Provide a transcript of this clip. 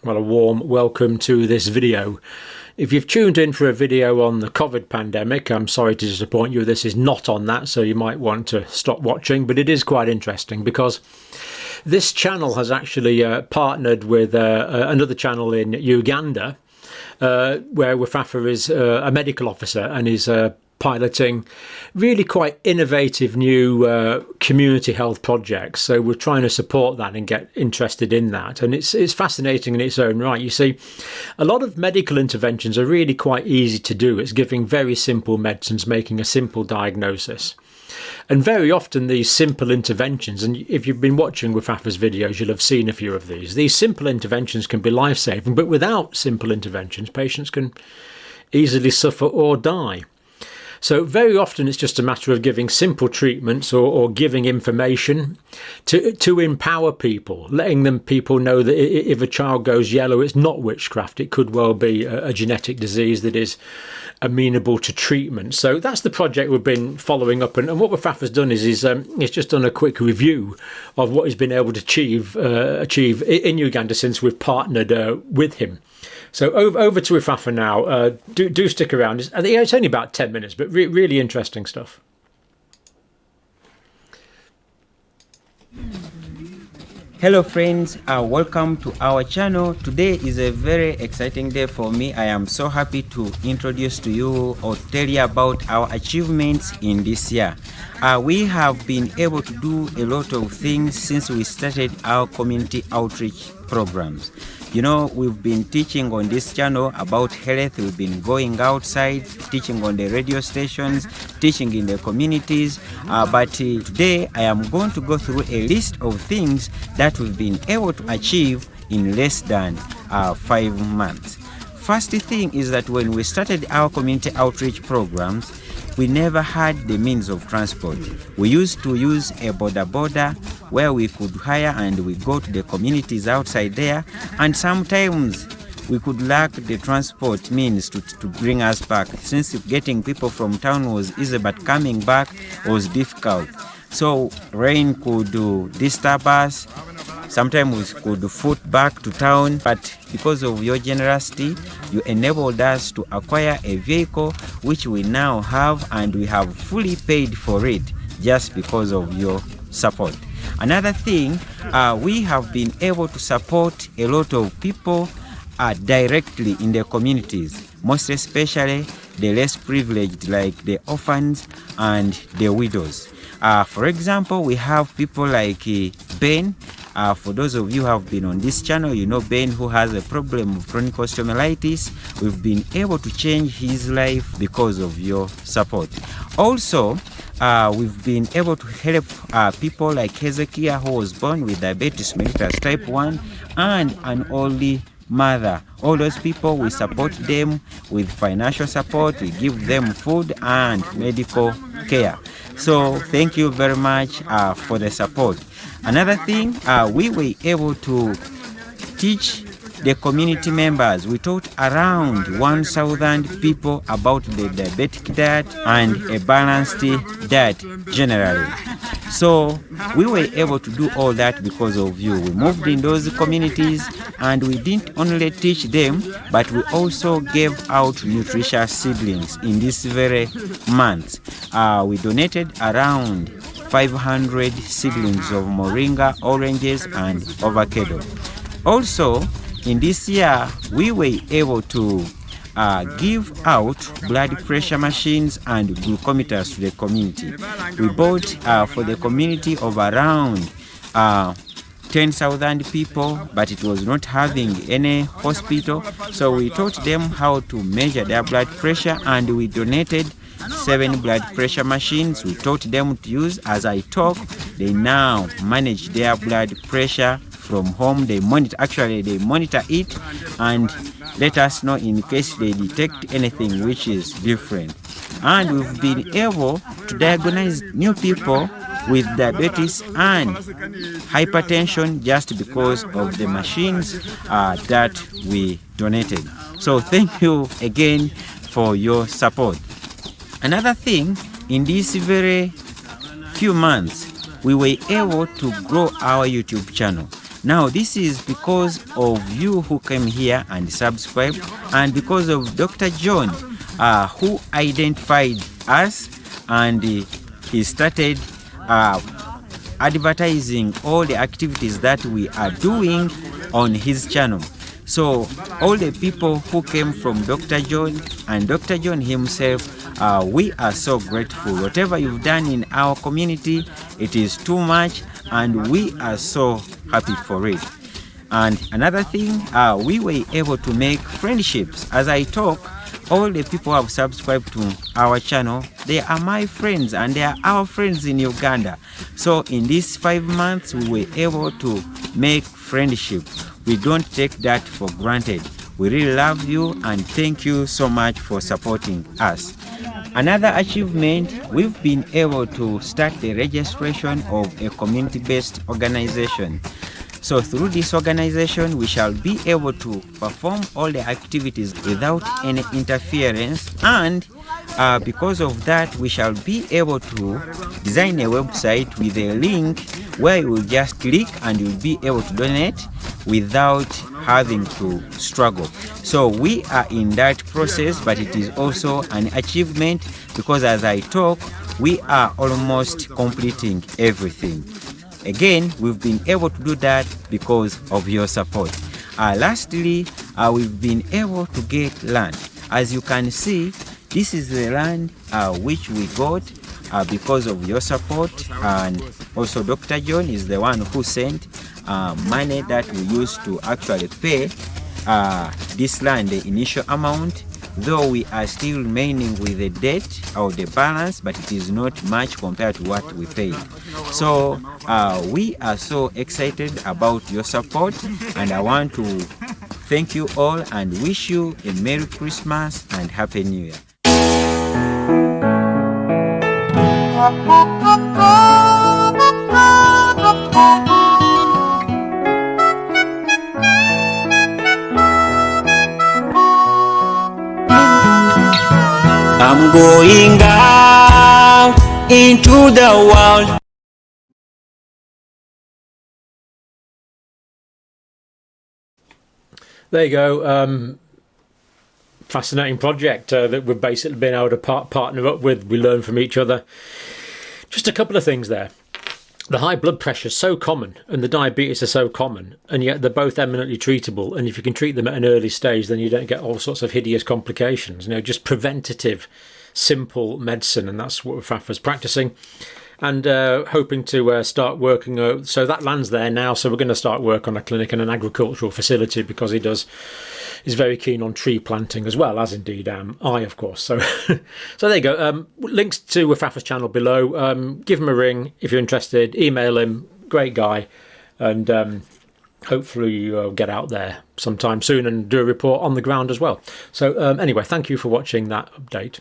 Well, a warm welcome to this video. If you've tuned in for a video on the COVID pandemic, I'm sorry to disappoint you, this is not on that, so you might want to stop watching, but it is quite interesting because this channel has actually partnered with another channel in Uganda, where Wefwafwa is a medical officer and is piloting really quite innovative new community health projects. So we're trying to support that and get interested in that, and it's fascinating in its own right. You see, a lot of medical interventions are really quite easy to do. It's giving very simple medicines, making a simple diagnosis. And very often these simple interventions, and if you've been watching Wefwafwa's videos, you'll have seen a few of these simple interventions can be life-saving, but without simple interventions, patients can easily suffer or die. So very often it's just a matter of giving simple treatments or giving information to empower people, letting people know that if a child goes yellow, it's not witchcraft. It could well be a genetic disease that is amenable to treatment. So that's the project we've been following up. And what Wefwafwa's done is he's just done a quick review of what he's been able to achieve in Uganda since we've partnered with him. So over to Wefwafwa now. Do stick around. I think it's only about 10 minutes, but really interesting stuff. Hello friends, welcome to our channel. Today is a very exciting day for me. I am so happy to introduce to you or tell you about our achievements in this year. We have been able to do a lot of things since we started our community outreach programs. You know, we've been teaching on this channel about health. We've been going outside, teaching on the radio stations, teaching in the communities. But today I am going to go through a list of things that we've been able to achieve in less than 5 months. First thing is that when we started our community outreach programs, we never had the means of transport. We used to use a boda where we could hire and we go to the communities outside there, and sometimes we could lack the transport means to bring us back, since getting people from town was easy but coming back was difficult. So rain could disturb us. Sometimes we could foot back to town, but because of your generosity, you enabled us to acquire a vehicle which we now have, and we have fully paid for it just because of your support. Another thing, we have been able to support a lot of people directly in the communities, most especially the less privileged like the orphans and the widows. For example, we have people like Ben. For those of you who have been on this channel, you know Ben, who has a problem of chronic osteomyelitis. We've been able to change his life because of your support. Also, we've been able to help people like Hezekiah, who was born with diabetes mellitus type 1 and an only mother. All those people, we support them with financial support, we give them food and medical care. So thank you very much for the support. Another thing, we were able to teach the community members. We taught around 1,000 people about the diabetic diet and a balanced diet generally. So we were able to do all that because of you. We moved in those communities and we didn't only teach them, but we also gave out nutritious seedlings in this very month. We donated around 500 seedlings of moringa, oranges and avocado. Also, in this year, we were able to give out blood pressure machines and glucometers to the community. We bought for the community of around 10,000 people, but it was not having any hospital. So we taught them how to measure their blood pressure, and we donated 7 blood pressure machines. We taught them to use. As I talk, they now manage their blood pressure from home. They monitor it and let us know in case they detect anything which is different. And we've been able to diagnose new people with diabetes and hypertension just because of the machines that we donated. So thank you again for your support. Another thing, in these very few months, we were able to grow our YouTube channel. Now this is because of you who came here and subscribed, and because of Dr. John who identified us, and he started advertising all the activities that we are doing on his channel. So all the people who came from Dr. John and Dr. John himself, we are so grateful. Whatever you've done in our community, it is too much, and we are so happy for it. And another thing, we were able to make friendships. As I talk, all the people who have subscribed to our channel, they are my friends, and they are our friends in Uganda. So in these 5 months, we were able to make friendship. We don't take that for granted. We really love you, and thank you so much for supporting us. Another achievement, we've been able to start the registration of a community-based organization. So through this organization, we shall be able to perform all the activities without any interference, and because of that, we shall be able to design a website with a link where you will just click and you'll be able to donate without having to struggle. So we are in that process, but it is also an achievement because as I talk, we are almost completing everything. Again, we've been able to do that because of your support. Lastly, we've been able to get land. As you can see, this is the land which we got because of your support, and also Dr. John is the one who sent money that we used to actually pay this land, the initial amount, though we are still remaining with the debt or the balance, but it is not much compared to what we paid. So we are so excited about your support, and I want to thank you all and wish you a Merry Christmas and Happy New Year. I'm going out into the world. There you go. Fascinating project that we've basically been able to partner up with. We learn from each other. Just a couple of things there. The high blood pressure is so common and the diabetes are so common, and yet they're both eminently treatable. And if you can treat them at an early stage, then you don't get all sorts of hideous complications. You know, just preventative, simple medicine, and that's what Wefwafwa's practicing. And hoping to start working. So that land's there now. So we're going to start work on a clinic and an agricultural facility because he's very keen on tree planting as well, as indeed am I, of course. So, so there you go. Links to Wefwafwa's channel below. Give him a ring if you're interested. Email him. Great guy, and hopefully you'll get out there sometime soon and do a report on the ground as well. So anyway, thank you for watching that update.